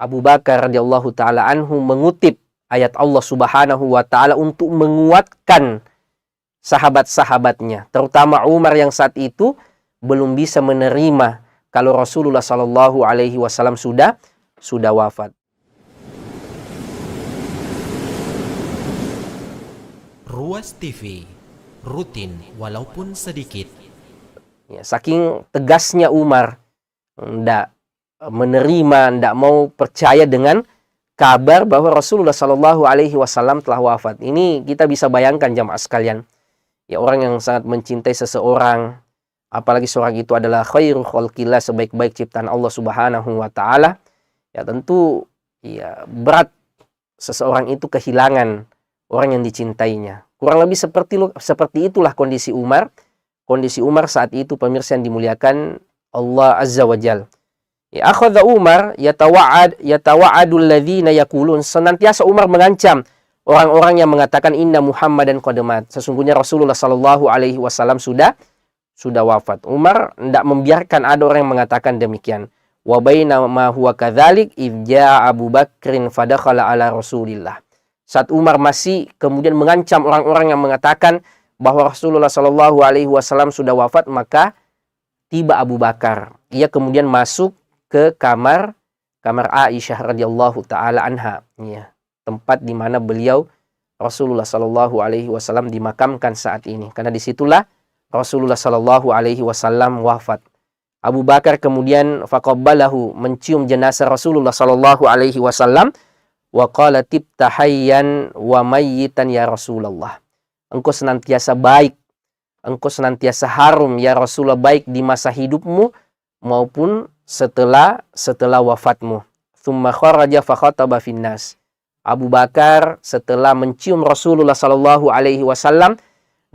Abu Bakar radhiyallahu taala anhu mengutip ayat Allah Subhanahu wa taala untuk menguatkan sahabat-sahabatnya, terutama Umar yang saat itu belum bisa menerima kalau Rasulullah Shallallahu alaihi wasallam sudah wafat. Ruas TV, rutin walaupun sedikit. Ya, saking tegasnya Umar, ndak menerima, ndak mau percaya dengan kabar bahwa Rasulullah Shallallahu alaihi wasallam telah wafat. Ini kita bisa bayangkan jamaah sekalian. Ya, orang yang sangat mencintai seseorang, apalagi seorang itu adalah khairul khalqillah, sebaik-baik ciptaan Allah Subhanahu wa taala, ya tentu ya berat seseorang itu kehilangan orang yang dicintainya. Kurang lebih seperti itulah kondisi Umar. Kondisi Umar saat itu, pemirsa yang dimuliakan Allah Azza wa Jal. Ya, akhadha Umar yatawa'adul ladzina yaqulun, senantiasa Umar mengancam orang-orang yang mengatakan inna Muhammadan qad mat, sesungguhnya Rasulullah sallallahu alaihi wasallam sudah wafat. Umar tidak membiarkan ada orang yang mengatakan demikian. Wa bainama huwa kadzalik idz jaa Abu Bakrin fadakhala ala Rasulillah. Saat Umar masih kemudian mengancam orang-orang yang mengatakan bahwa Rasulullah Shallallahu alaihi wasallam sudah wafat, maka tiba Abu Bakar. Ia kemudian masuk ke kamar Aisyah radhiyallahu taala anha, ya, tempat di mana beliau Rasulullah Shallallahu alaihi wasallam dimakamkan saat ini. Karena disitulah Rasulullah Shallallahu alaihi wasallam wafat. Abu Bakar kemudian faqabbalahu, mencium jenazah Rasulullah Shallallahu alaihi wasallam, wa qala tibta hayyan wa mayyitan ya Rasulullah. Engkau senantiasa baik, engkau senantiasa harum ya Rasulullah, baik di masa hidupmu maupun setelah wafatmu. Tsumma kharaja fa khataba finnas. Abu Bakar setelah mencium Rasulullah sallallahu alaihi wasallam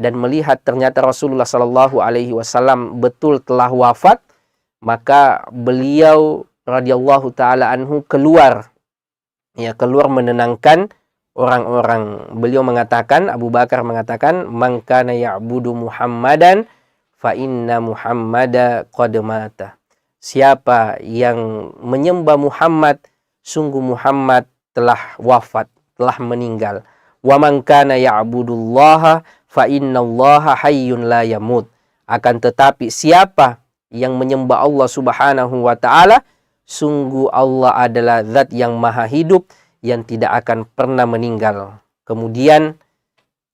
dan melihat ternyata Rasulullah sallallahu alaihi wasallam betul telah wafat, maka beliau radhiyallahu taala anhu keluar menenangkan orang-orang. Beliau mengatakan, Abu Bakar mengatakan, man kana ya'budu Muhammadan fa inna Muhammada qad mata. Siapa yang menyembah Muhammad, sungguh Muhammad telah wafat, telah meninggal. Wa man kana ya'budullaha fa innallaha hayyun la yamut. Akan tetapi siapa yang menyembah Allah Subhanahu wa taala, sungguh Allah adalah zat yang maha hidup, yang tidak akan pernah meninggal. Kemudian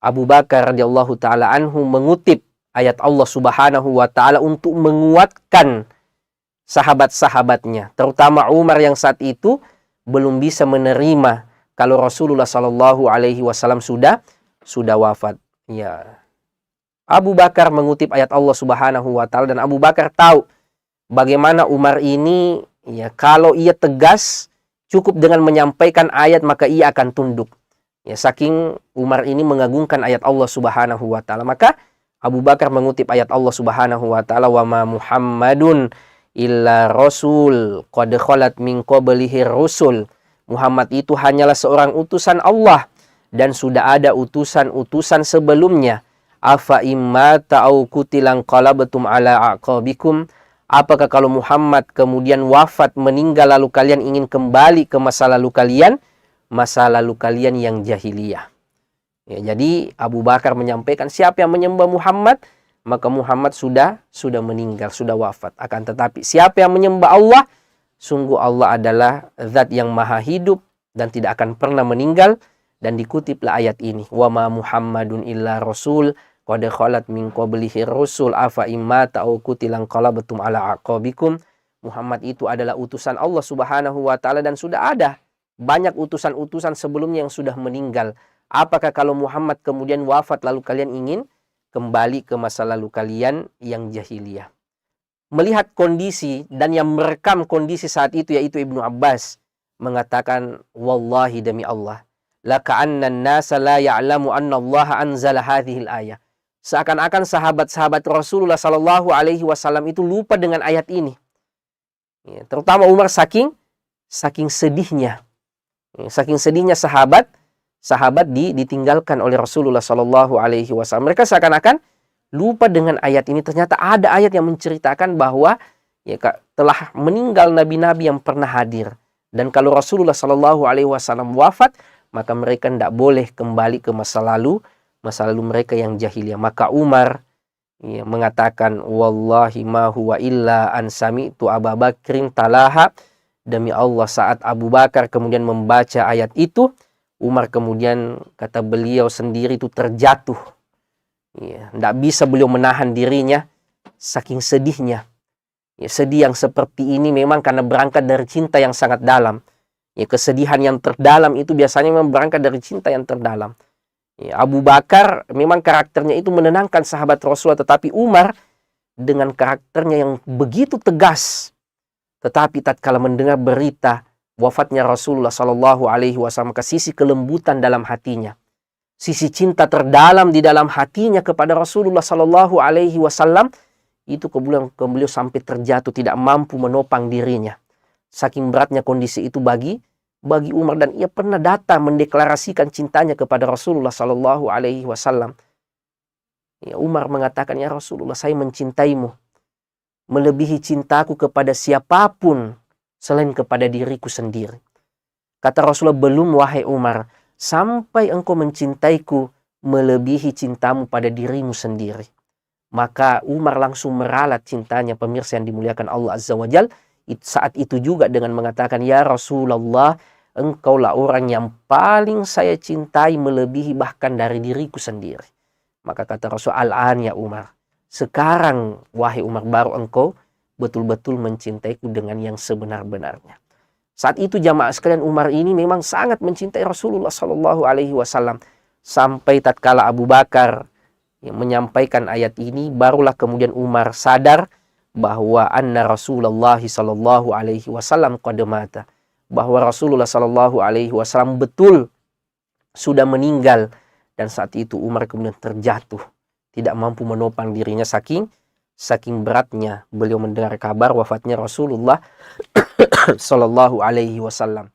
Abu Bakar radhiyallahu taala anhu mengutip ayat Allah Subhanahu wa taala untuk menguatkan sahabat-sahabatnya, terutama Umar yang saat itu belum bisa menerima kalau Rasulullah Shallallahu alaihi wasallam sudah wafat. Ya. Abu Bakar mengutip ayat Allah Subhanahu wa taala, dan Abu Bakar tahu bagaimana Umar ini, ya, kalau ia tegas cukup dengan menyampaikan ayat maka ia akan tunduk. Ya, saking Umar ini mengagungkan ayat Allah Subhanahu wa taala, maka Abu Bakar mengutip ayat Allah Subhanahu wa taala, wa ma Muhammadun illa rasul qad khalat min qablihi rusul. Muhammad itu hanyalah seorang utusan Allah dan sudah ada utusan-utusan sebelumnya. Afa imma ta'au kutilan qalabtum ala aqabikum. Apakah kalau Muhammad kemudian wafat, meninggal, lalu kalian ingin kembali ke masa lalu kalian yang jahiliyah? Ya, jadi Abu Bakar menyampaikan siapa yang menyembah Muhammad, maka Muhammad sudah meninggal, sudah wafat. Akan tetapi siapa yang menyembah Allah, sungguh Allah adalah zat yang maha hidup dan tidak akan pernah meninggal. Dan dikutiplah ayat ini, wa ma Muhammadun illa rasul qad khalat min qablihi rusul afa imma ta'u kutilan qalabtum ala aqabikum. Muhammad itu adalah utusan Allah Subhanahu wa taala dan sudah ada banyak utusan-utusan sebelumnya yang sudah meninggal. Apakah kalau Muhammad kemudian wafat lalu kalian ingin kembali ke masa lalu kalian yang jahiliyah? Melihat kondisi dan yang merekam kondisi saat itu yaitu Ibnu Abbas mengatakan, wallahi demi Allah, la ka'anna an-nasa la ya'lamu anna Allah anzala hadhil ayah. Seakan-akan sahabat-sahabat Rasulullah Sallallahu Alaihi Wasallam itu lupa dengan ayat ini. Ya, terutama Umar saking sedihnya, saking sedihnya sahabat ditinggalkan oleh Rasulullah Sallallahu Alaihi Wasallam. Mereka seakan-akan lupa dengan ayat ini. Ternyata ada ayat yang menceritakan bahwa ya telah meninggal nabi-nabi yang pernah hadir. Dan kalau Rasulullah Shallallahu Alaihi Wasallam wafat, maka mereka tidak boleh kembali ke masa lalu mereka yang jahiliyah. Maka Umar mengatakan, wallahi ma huwa illa an sami'tu Abu Bakrin talaha, demi Allah saat Abu Bakar kemudian membaca ayat itu, Umar kemudian, kata beliau sendiri, itu terjatuh. Tidak bisa beliau menahan dirinya saking sedihnya. Sedih yang seperti ini memang karena berangkat dari cinta yang sangat dalam. Kesedihan yang terdalam itu biasanya memang berangkat dari cinta yang terdalam. Abu Bakar memang karakternya itu menenangkan sahabat Rasulullah, tetapi Umar dengan karakternya yang begitu tegas. Tetapi tatkala mendengar berita wafatnya Rasulullah Shallallahu Alaihi Wasallam, ke sisi kelembutan dalam hatinya, sisi cinta terdalam di dalam hatinya kepada Rasulullah Shallallahu Alaihi Wasallam, itu kemudian beliau sampai terjatuh, tidak mampu menopang dirinya. Saking beratnya kondisi itu bagi Umar, dan ia pernah datang mendeklarasikan cintanya kepada Rasulullah Shallallahu Alaihi Wasallam. Umar mengatakan, ya Rasulullah, saya mencintaimu melebihi cintaku kepada siapapun selain kepada diriku sendiri. Kata Rasulullah, belum wahai Umar, sampai engkau mencintaiku melebihi cintamu pada dirimu sendiri. Maka Umar langsung meralat cintanya, pemirsa yang dimuliakan Allah Azza wa Jal. Saat itu juga dengan mengatakan, ya Rasulullah, engkaulah orang yang paling saya cintai melebihi bahkan dari diriku sendiri. Maka kata Rasul, al-an ya Umar, sekarang wahai Umar, baru engkau betul-betul mencintaiku dengan yang sebenar-benarnya. Saat itu jamaah sekalian, Umar ini memang sangat mencintai Rasulullah Shallallahu Alaihi Wasallam. Sampai tatkala Abu Bakar yang menyampaikan ayat ini, barulah kemudian Umar sadar bahwa anna Rasulullah Shallallahu Alaihi Wasallam qad mata, bahwa Rasulullah Shallallahu Alaihi Wasallam betul sudah meninggal. Dan saat itu Umar kemudian terjatuh, tidak mampu menopang dirinya saking beratnya beliau mendengar kabar wafatnya Rasulullah Shallallahu Alaihi Wasallam.